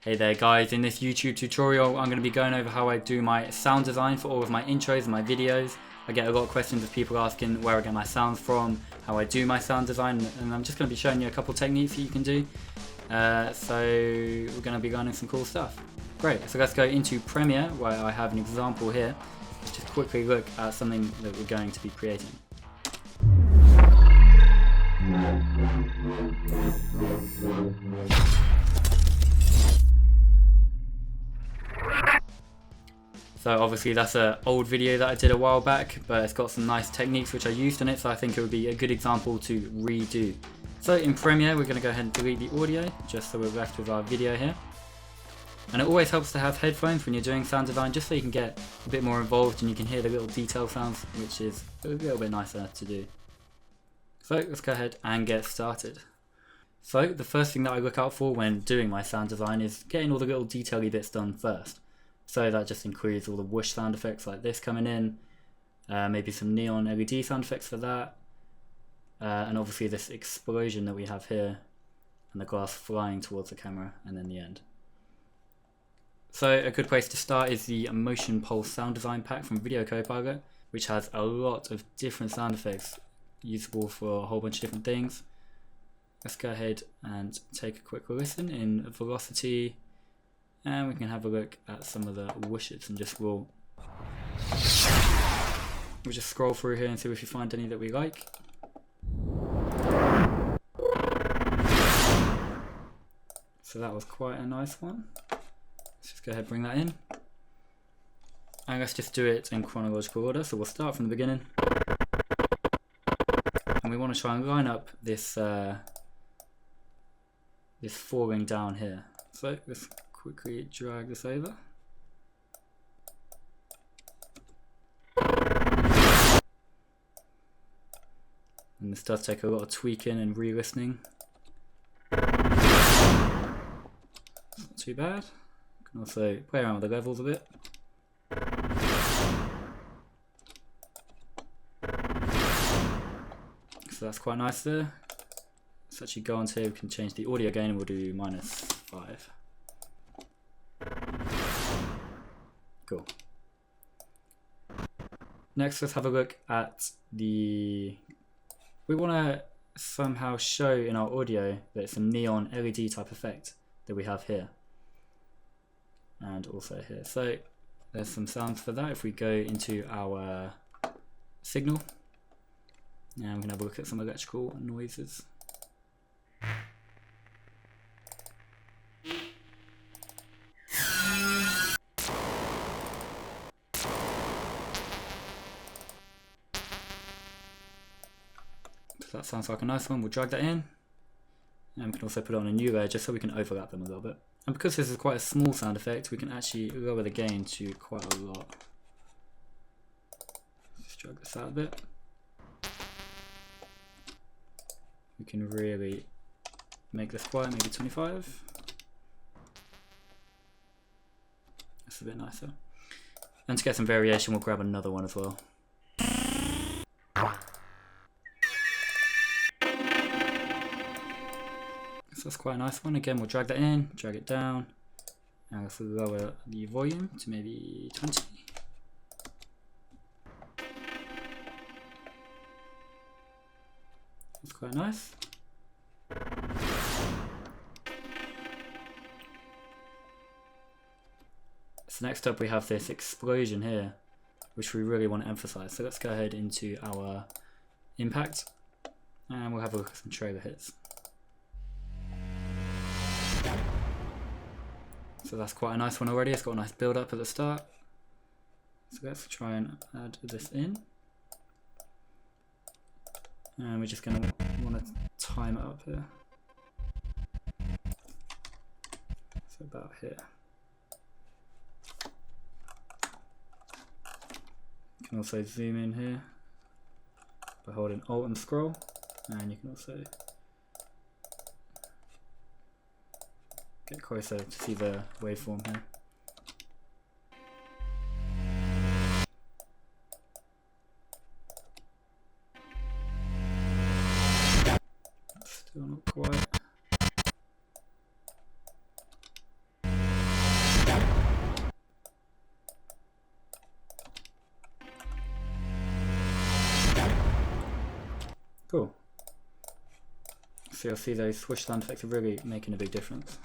Hey there guys, in this YouTube tutorial I'm going to be going over how I do my sound design for all of my intros and my videos. I get a lot of questions of people asking where I get my sounds from, how I do my sound design, and I'm just going to be showing you a couple techniques that you can do. So we're going to be learning some cool stuff. Great, so let's go into Premiere where I have an example here. Let's just quickly look at something that we're going to be creating. So obviously that's an old video that I did a while back, but it's got some nice techniques which I used in it, so I think it would be a good example to redo. So in Premiere we're going to go ahead and delete the audio, just so we're left with our video here. And it always helps to have headphones when you're doing sound design, just so you can get a bit more involved and you can hear the little detail sounds, which is a little bit nicer to do. So let's go ahead and get started. So the first thing that I look out for when doing my sound design is getting all the little detail-y bits done first. So that just includes all the whoosh sound effects like this coming in, maybe some neon LED sound effects for that, and obviously this explosion that we have here, and the glass flying towards the camera, and then the end. So a good place to start is the Motion Pulse sound design pack from Video Copilot, which has a lot of different sound effects usable for a whole bunch of different things. Let's go ahead and take a quick listen in velocity, and we can have a look at some of the whooshes and we'll just scroll through here and see if you find any that we like. So that was quite a nice one. Let's just go ahead and bring that in. And let's just do it in chronological order. So we'll start from the beginning. And we want to try and line up this this falling down here. So let's quickly drag this over. And this does take a lot of tweaking and re-listening. It's not too bad. You can also play around with the levels a bit. So that's quite nice there. Let's actually go on to here, we can change the audio gain and we'll do -5. Cool. Next, let's have a look at we want to somehow show in our audio that it's a neon LED type effect that we have here. And also here. So there's some sounds for that. If we go into our signal, and we can have a look at some electrical noises. So that sounds like a nice one. We'll drag that in, and we can also put it on a new layer just so we can overlap them a little bit. And because this is quite a small sound effect, we can actually lower the gain to quite a lot. Just drag this out a bit. We can really make this quiet, maybe 25. That's a bit nicer. And to get some variation, we'll grab another one as well. So that's quite a nice one. Again, we'll drag that in, drag it down, and let's lower the volume to maybe 20. That's quite nice. So next up we have this explosion here, which we really want to emphasize. So let's go ahead into our impact, and we'll have a look at some trailer hits. So that's quite a nice one already. It's got a nice build up at the start. So let's try and add this in. And we're just going to want to time it up here. So about here. You can also zoom in here by holding Alt and scroll. And you can also get closer to see the waveform here. Still not quite. So you'll see those swoosh sound effects are really making a big difference.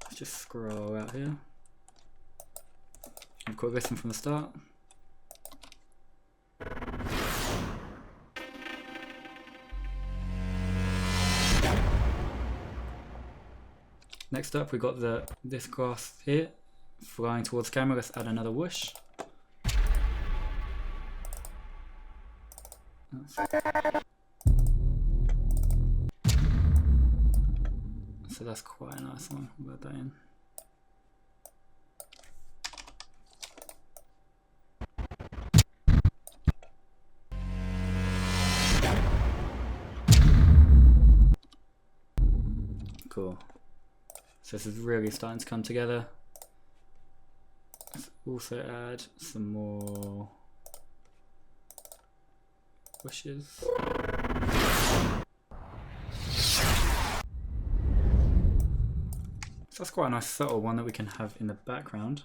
Let's just scroll out here. Have a quick listen from the start. Next up, we've got this grass here flying towards the camera. Let's add another whoosh. So that's quite a nice one. We'll add that in. Cool. So this is really starting to come together. Let's also add some more whooshes. So that's quite a nice subtle one that we can have in the background.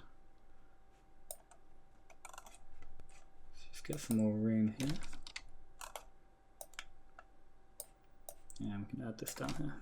Let's just get some more room here. And we can add this down here.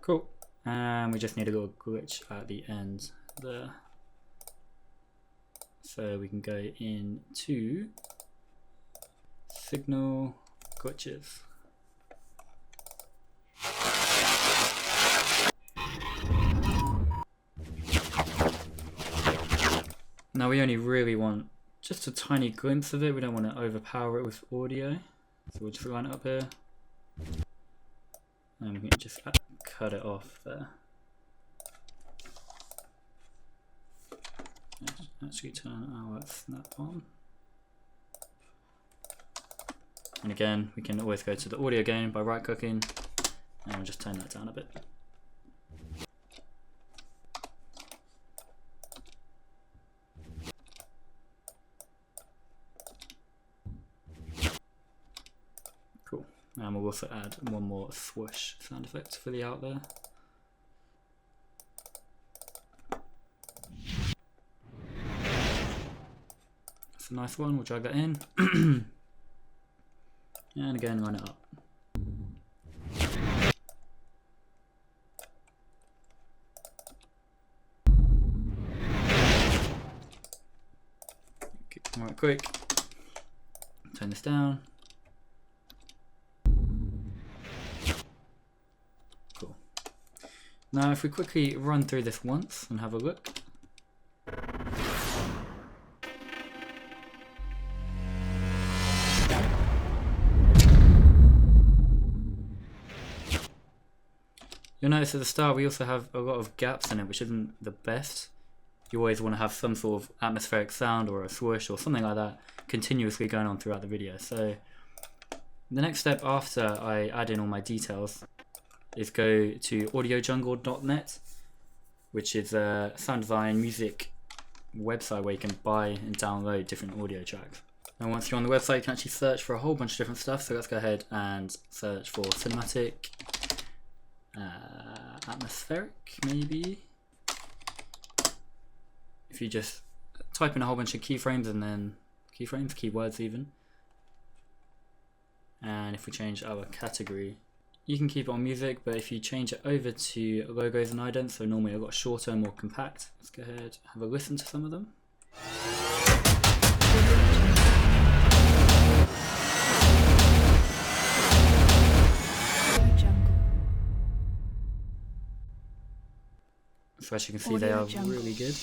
Cool. And we just need a little glitch at the end there. So we can go into signal glitches. Now we only really want just a tiny glimpse of it. We don't want to overpower it with audio. So we'll just line it up here. And we can just cut it off there. Actually turn our snap on. And again, we can always go to the audio gain by right clicking and we'll just turn that down a bit. Cool. And we'll also add one more swoosh sound effect for the out there. That's a nice one, we'll drag that in. And again, run it up. Alright, quick. Turn this down. Cool. Now if we quickly run through this once and have a look. You'll notice at the start we also have a lot of gaps in it, which isn't the best. You always want to have some sort of atmospheric sound or a swoosh or something like that continuously going on throughout the video. So the next step after I add in all my details is go to audiojungle.net, which is a sound design music website where you can buy and download different audio tracks. And once you're on the website, you can actually search for a whole bunch of different stuff. So let's go ahead and search for cinematic, atmospheric maybe. If you just type in a whole bunch of keyframes and then keywords even. And if we change our category, you can keep it on music, but if you change it over to logos and idents, so normally I've got shorter and more compact, let's go ahead and have a listen to some of them. So as you can see, they are really good.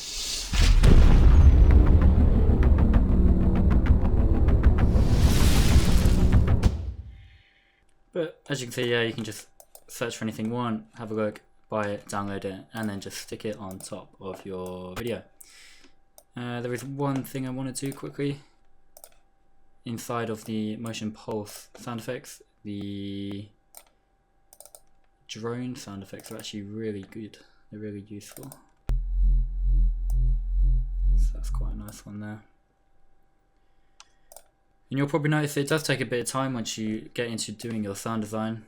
But as you can see, yeah, you can just search for anything you want, have a look, buy it, download it, and then just stick it on top of your video. There is one thing I want to do quickly. Inside of the motion pulse sound effects, the drone sound effects are actually really good. They're really useful. So that's quite a nice one there. And you'll probably notice it does take a bit of time once you get into doing your sound design.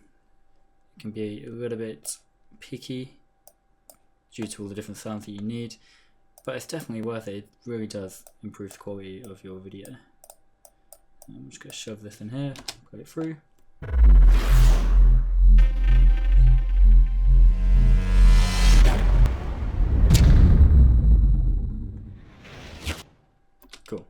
It can be a little bit picky due to all the different sounds that you need, but it's definitely worth it. It really does improve the quality of your video. I'm just going to shove this in here, put it through. Cool.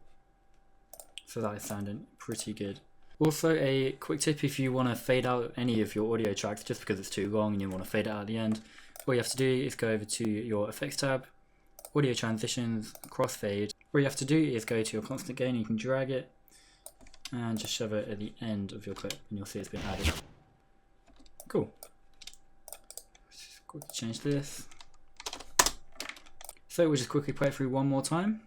So that is sounding pretty good. Also, a quick tip: if you want to fade out any of your audio tracks just because it's too long and you want to fade it out at the end, all you have to do is go over to your effects tab, audio transitions, crossfade. All you have to do is go to your constant gain, you can drag it and just shove it at the end of your clip and you'll see it's been added. Cool. Let's just quickly change this. So we'll just quickly play it through one more time.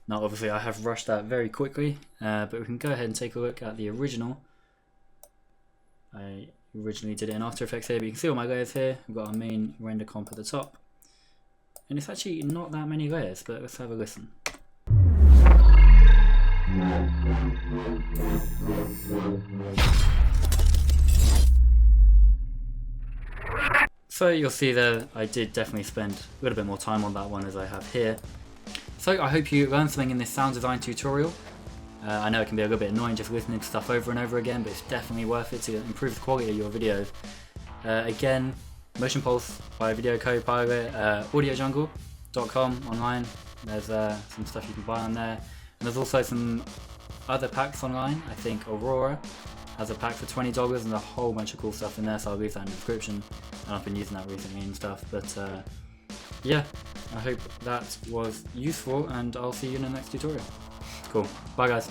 Now obviously I have rushed that very quickly, but we can go ahead and take a look at the original. I originally did it in After Effects here, but you can see all my layers here. We've got our main render comp at the top. And it's actually not that many layers, but let's have a listen. So you'll see there I did definitely spend a little bit more time on that one as I have here. So I hope you learned something in this sound design tutorial. I know it can be a little bit annoying just listening to stuff over and over again, but it's definitely worth it to improve the quality of your videos. Again, Motion Pulse by Video Copilot, audiojungle.com online. There's some stuff you can buy on there. And there's also some other packs online. I think Aurora has a pack for $20 and a whole bunch of cool stuff in there, so I'll leave that in the description. And I've been using that recently and stuff, but yeah, I hope that was useful and I'll see you in the next tutorial. Cool, bye guys.